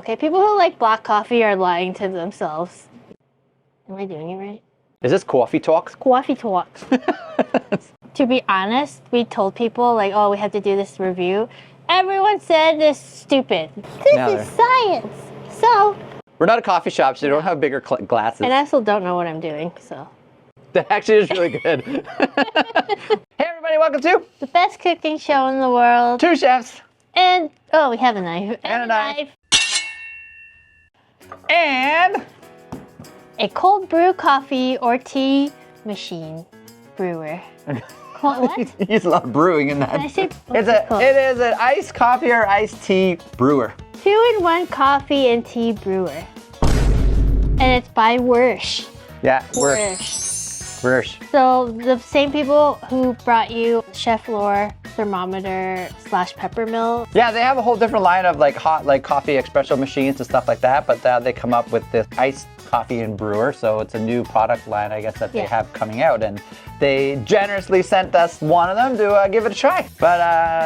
Okay, people who like black coffee are lying to themselves. Am I doing it right? Is this coffee talk? Coffee talk. To be honest, we told people like, oh, we have to do this review. Everyone said this is stupid. This is science. So. We're not a coffee shop, so you don't have bigger glasses. And I still don't know what I'm doing, so. That actually is really good. Hey everybody, welcome to the best cooking show in the world. 2 chefs. And, oh, we have a knife. And a knife. And a cold brew coffee or tea machine brewer. What? You use a lot of brewing in that. Did I say it is an iced coffee or iced tea brewer. 2-in-1 coffee and tea brewer. And it's by Wirsh. Yeah, Wirsh. Wirsh. So the same people who brought you Chef Lore thermometer / peppermill. Yeah, they have a whole different line of like hot coffee espresso machines and stuff like that, but they come up with this iced coffee and brewer, so it's a new product line I guess that they have coming out, and they generously sent us one of them to give it a try. But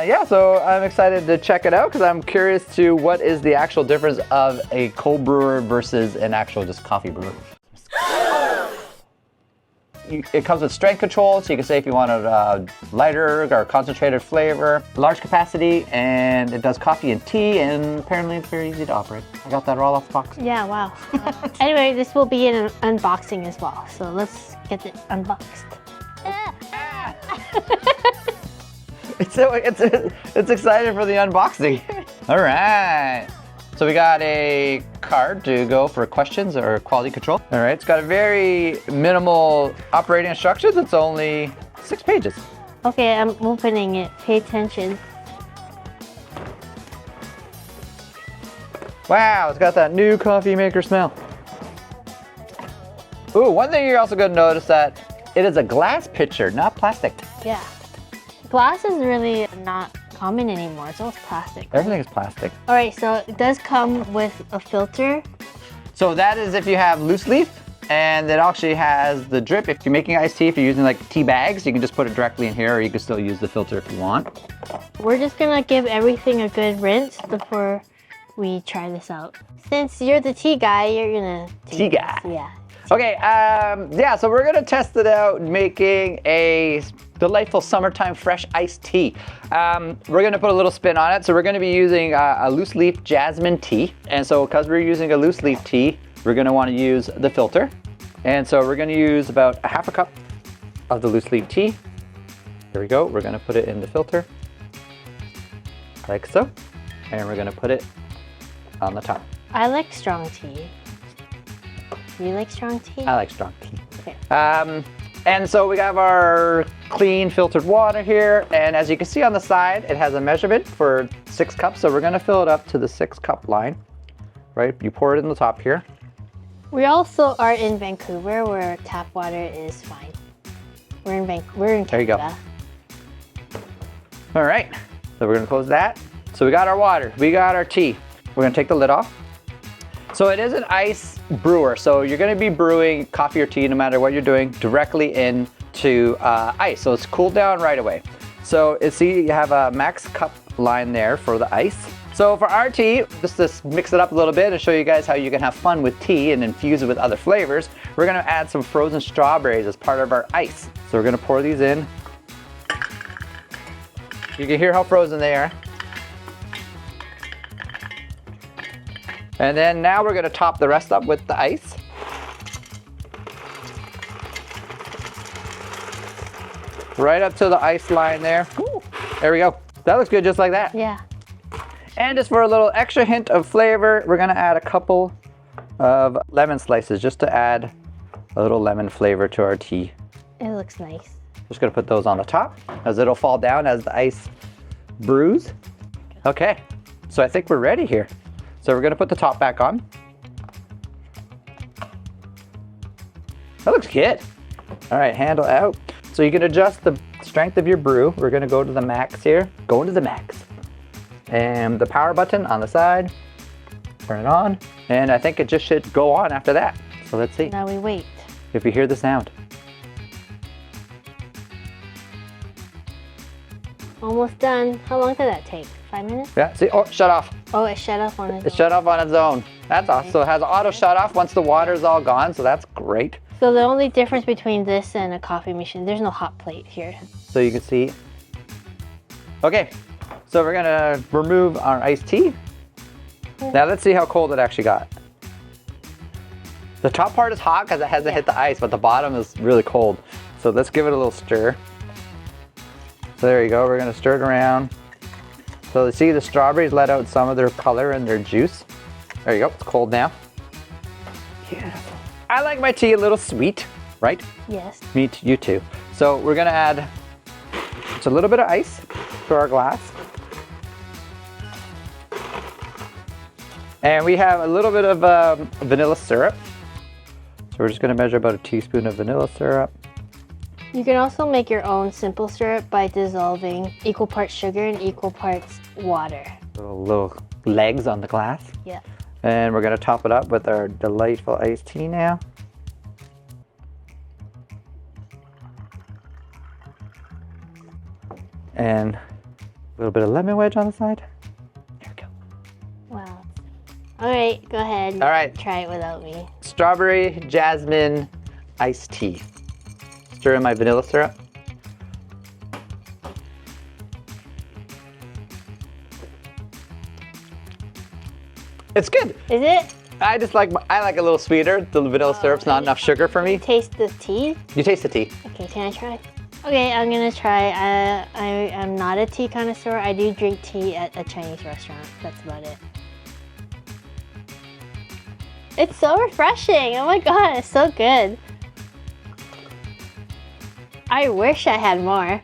yeah, so I'm excited to check it out because I'm curious to what is the actual difference of a cold brewer versus an actual just coffee brewer. It comes with strength control, so you can say if you want a lighter or concentrated flavor, large capacity, and it does coffee and tea, and apparently it's very easy to operate. I got that all off the box. Yeah, wow. Anyway, this will be an unboxing as well, so let's get it unboxed. It's exciting for the unboxing. All right. So we got a card to go for questions or quality control. All right, it's got a very minimal operating instructions. It's only 6 pages. Okay, I'm opening it. Pay attention. Wow, it's got that new coffee maker smell. Ooh, one thing you're also gonna notice that it is a glass pitcher, not plastic. Yeah. Glass is really not common anymore. It's all plastic. Right? Everything is plastic. All right, so it does come with a filter. So that is if you have loose leaf, and it actually has the drip. If you're making iced tea, if you're using like tea bags, you can just put it directly in here, or you can still use the filter if you want. We're just gonna give everything a good rinse before we try this out. Since you're the tea guy, you're gonna tea guy. Yeah. Okay, yeah, so we're gonna test it out making a delightful summertime fresh iced tea. We're gonna put a little spin on it. So we're gonna be using a loose leaf jasmine tea. And so because we're using a loose leaf tea, we're gonna wanna use the filter. And so we're gonna use about a half a cup of the loose leaf tea. Here we go, we're gonna put it in the filter, like so. And we're gonna put it on the top. I like strong tea. You like strong tea? I like strong tea. Okay. And so we have our clean filtered water here, and as you can see on the side, it has a measurement for 6 cups, so we're gonna fill it up to the 6 cup line, right? You pour it in the top here. We also are in Vancouver where tap water is fine. We're in Canada. There you go. All right, so we're gonna close that. So we got our water, we got our tea. We're gonna take the lid off. So it is an ice brewer, so you're gonna be brewing coffee or tea, no matter what you're doing, directly into ice. So it's cooled down right away. So see, you have a max cup line there for the ice. So for our tea, just to mix it up a little bit and show you guys how you can have fun with tea and infuse it with other flavors, we're gonna add some frozen strawberries as part of our ice. So we're gonna pour these in. You can hear how frozen they are. And then now we're gonna top the rest up with the ice. Right up to the ice line there. Ooh, there we go. That looks good just like that. Yeah. And just for a little extra hint of flavor, we're gonna add a couple of lemon slices just to add a little lemon flavor to our tea. It looks nice. Just gonna put those on the top as it'll fall down as the ice brews. Okay, so I think we're ready here. So we're gonna put the top back on. That looks good. All right, handle out. So you can adjust the strength of your brew. We're gonna go to the max here. Going to the max. And the power button on the side. Turn it on. And I think it just should go on after that. So let's see. Now we wait. If you hear the sound. Almost done. How long did that take? 5 minutes? Yeah, see, oh, shut off. Oh, it shut off on its own. It shut off on its own. That's awesome. So it has auto shut off once the water's all gone, so that's great. So the only difference between this and a coffee machine, there's no hot plate here. So you can see. Okay, so we're gonna remove our iced tea. Now let's see how cold it actually got. The top part is hot because it hasn't hit the ice, but the bottom is really cold. So let's give it a little stir. So there you go, we're gonna stir it around. So you see the strawberries let out some of their color and their juice. There you go, it's cold now. Beautiful. I like my tea a little sweet, right? Yes. You too. So we're gonna add just a little bit of ice to our glass. And we have a little bit of vanilla syrup. So we're just gonna measure about a teaspoon of vanilla syrup. You can also make your own simple syrup by dissolving equal parts sugar and equal parts water. Little legs on the glass. Yeah. And we're gonna top it up with our delightful iced tea now. And a little bit of lemon wedge on the side. There we go. Wow. All right, go ahead. All right. Try it without me. Strawberry jasmine iced tea. Stir in my vanilla syrup. It's good. Is it? I like a little sweeter. The vanilla syrup's not enough sugar for me. Taste the tea? You taste the tea. Okay, can I try? Okay, I'm gonna try. I am not a tea connoisseur. I do drink tea at a Chinese restaurant. That's about it. It's so refreshing. Oh my god, it's so good. I wish I had more.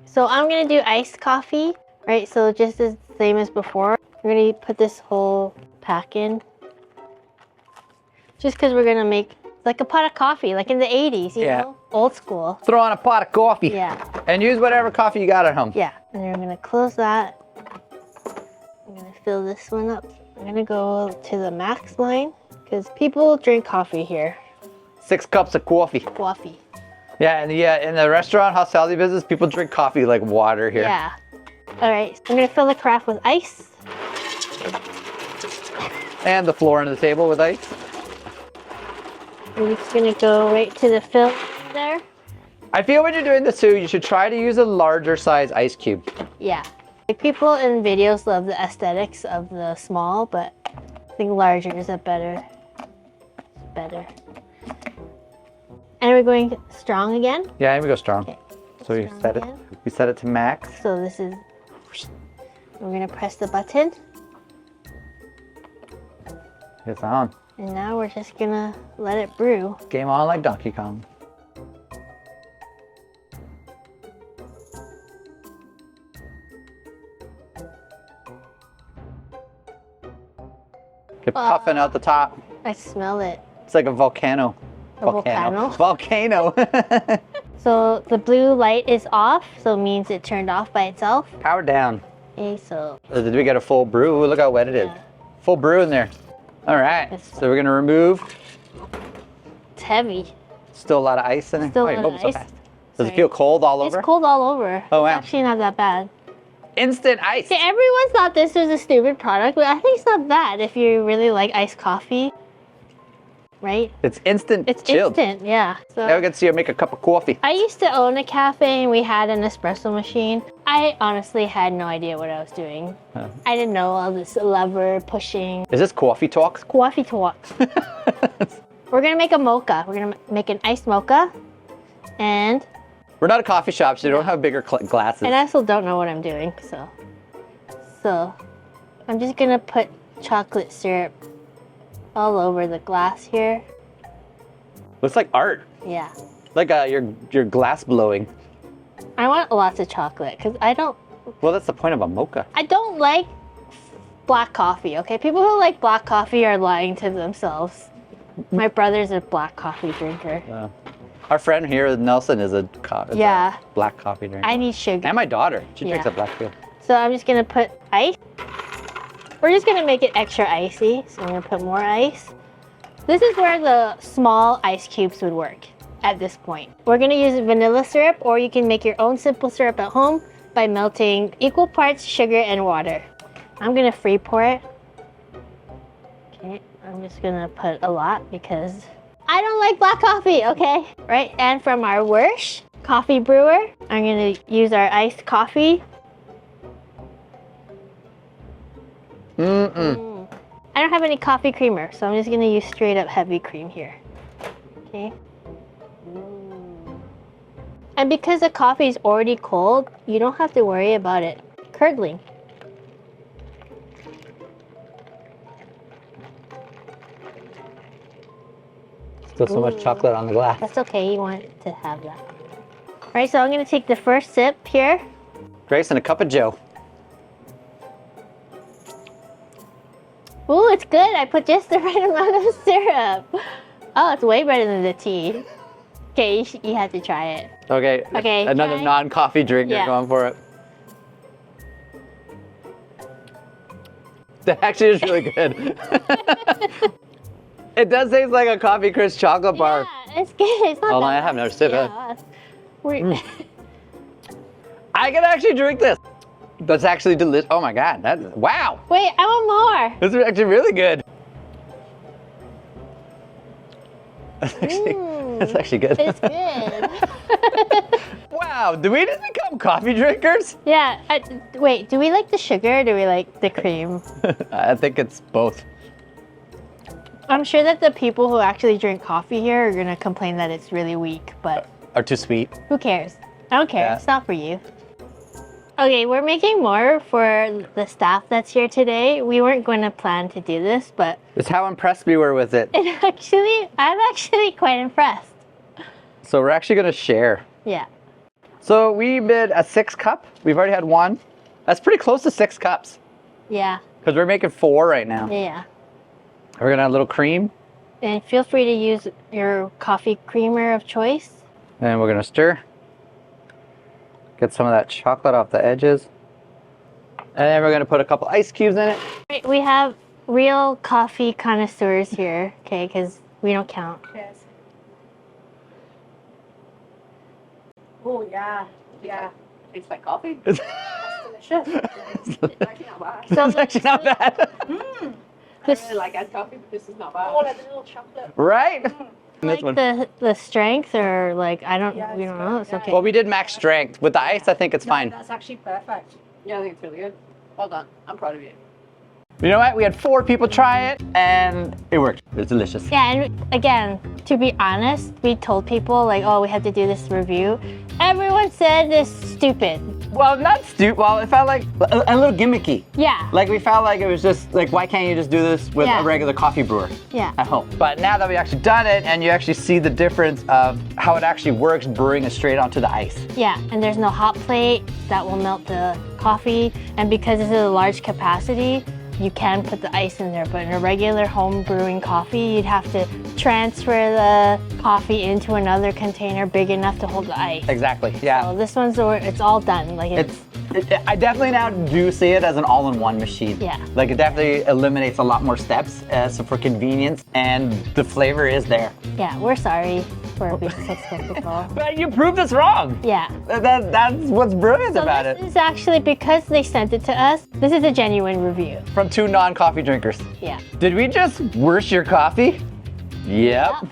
So I'm gonna do iced coffee, right? So just the same as before. We're gonna put this whole pack in. Just because we're gonna make like a pot of coffee, like in the 80s, you know? Old school. Throw on a pot of coffee. Yeah. And use whatever coffee you got at home. Yeah. And then we're gonna close that. I'm gonna fill this one up. I'm gonna go to the max line because people drink coffee here. 6 cups of coffee. Coffee. Yeah, and in the restaurant hospitality business, people drink coffee like water here. Yeah. All right, I'm gonna fill the carafe with ice. And the floor under the table with ice. I'm just gonna go right to the fill there. I feel when you're doing this too, you should try to use a larger size ice cube. Yeah. Like people in videos love the aesthetics of the small, but I think larger is a better. And we're going strong again? Yeah, and we go strong. Okay. So you Strong set it. again. We set it to max. So this is, we're gonna press the button. It's on. And now we're just gonna let it brew. Game on like Donkey Kong. Get puffing out the top. I smell it. It's like a volcano. A volcano? Volcano. So the blue light is off, so it means it turned off by itself. Power down. Okay, so Did we get a full brew? Ooh, look how wet it is. Yeah. Full brew in there. All right. So we're gonna remove. it's heavy. Still a lot of ice in it. Still a you lot moved of so ice. fast. Does it Sorry. feel cold all over? It's cold all over. Oh, wow. It's actually not that bad. Instant ice. Okay, everyone thought this was a stupid product, but I think it's not bad if you really like iced coffee. Right? It's instant It's chilled. instant, yeah. So Now we can see her make a cup of coffee. I used to own a cafe and we had an espresso machine. I honestly had no idea what I was doing. I didn't know all this lever pushing. Is this coffee talks? Coffee talk. We're gonna make a mocha. We're gonna make an iced mocha. And We're not a coffee shop, so you don't have bigger glasses. I also don't know what I'm doing, so I'm just gonna put chocolate syrup all over the glass here. Looks like art. Yeah. Like your glass blowing. I want lots of chocolate because Well, that's the point of a mocha. I don't like black coffee, okay? People who like black coffee are lying to themselves. My brother's a black coffee drinker. Our friend here, Nelson, is a black coffee drinker. I need sugar. And my daughter, she drinks Yeah. a black too. So I'm just gonna put ice. We're just gonna make it extra icy. So I'm gonna put more ice. This is where the small ice cubes would work at this point. We're gonna use vanilla syrup, or you can make your own simple syrup at home. by melting equal parts sugar and water. I'm gonna free pour it. Okay, I'm just gonna put a lot because I don't like black coffee, okay? Right, and from our Wirsh coffee brewer, I'm gonna use our iced coffee. I don't have any coffee creamer, so I'm just gonna use straight up heavy cream here. Okay. And because the coffee is already cold, you don't have to worry about it curdling. Still so much chocolate on the glass. That's okay, you want to have that. All right, so I'm gonna take the first sip here. Grace and a cup of joe. Ooh, it's good. I put just the right amount of syrup. Oh, it's way better than the tea. Okay, you have to try it. Okay. Okay. Another non-coffee drinker going for it. That actually is really good. It does taste like a Coffee Crisp chocolate bar. Yeah, it's good. It's not Hold that on, I have another sip. yeah, I can actually drink this. That's actually delicious. Oh my God, wow. Wait, I want more. This is actually really good. That's actually good. It's good. Wow, did we just become coffee drinkers? Yeah, wait, do we like the sugar or do we like the cream? I think it's both. I'm sure that the people who actually drink coffee here are gonna complain that it's really weak, but Or too sweet. who cares? I don't care, Yeah. it's not for you. Okay, we're making more for the staff that's here today. We weren't going to plan to do this, but It's how impressed we were with it. I'm actually quite impressed. So we're actually gonna share. Yeah. So we made a 6-cup. We've already had 1. That's pretty close to 6 cups. Yeah. Because we're making 4 right now. Yeah. We're gonna add a little cream. And feel free to use your coffee creamer of choice. And we're gonna stir. Get some of that chocolate off the edges. And then we're gonna put a couple ice cubes in it. Right, we have real coffee connoisseurs here, okay, because we don't count. Yes. Oh yeah, yeah. Tastes like coffee. That's delicious. Actually not bad. So It's actually not bad. I This, really like iced coffee, but this is not bad. Oh, like the little chocolate. Right? And this like one. the strength or like, I don't, Yeah, we it's don't know, good, it's yeah. okay. Well, we did max strength. With the ice, I think it's fine. That's actually perfect. Yeah, I think it's really good. Well done. I'm proud of you. You know what? We had 4 people try it, and it worked. It's delicious. Yeah, and again, to be honest, we told people like, oh, we had to do this review. Everyone said this stupid. Well, not stupid. Well, it felt like a little gimmicky. Yeah. Like we felt like it was just like, why can't you just do this with Yeah. a regular coffee brewer Yeah. at home? But now that we actually done it, and you actually see the difference of how it actually works, brewing it straight onto the ice. Yeah, and there's no hot plate that will melt the coffee. And because this is a large capacity, you can put the ice in there. But in a regular home brewing coffee, you'd have to transfer the coffee into another container big enough to hold the ice. Exactly. Yeah. So this one's, it's all done. Like I definitely now do see it as an all-in-one machine. Yeah. Like it definitely eliminates a lot more steps, so for convenience, and the flavor is there. yeah, we're sorry for being so skeptical. But you proved us wrong. Yeah. That's what's brilliant So about this it. is actually, because they sent it to us, this is a genuine review. From 2 non-coffee drinkers. Yeah. Did we just Wirsh your coffee? Yep.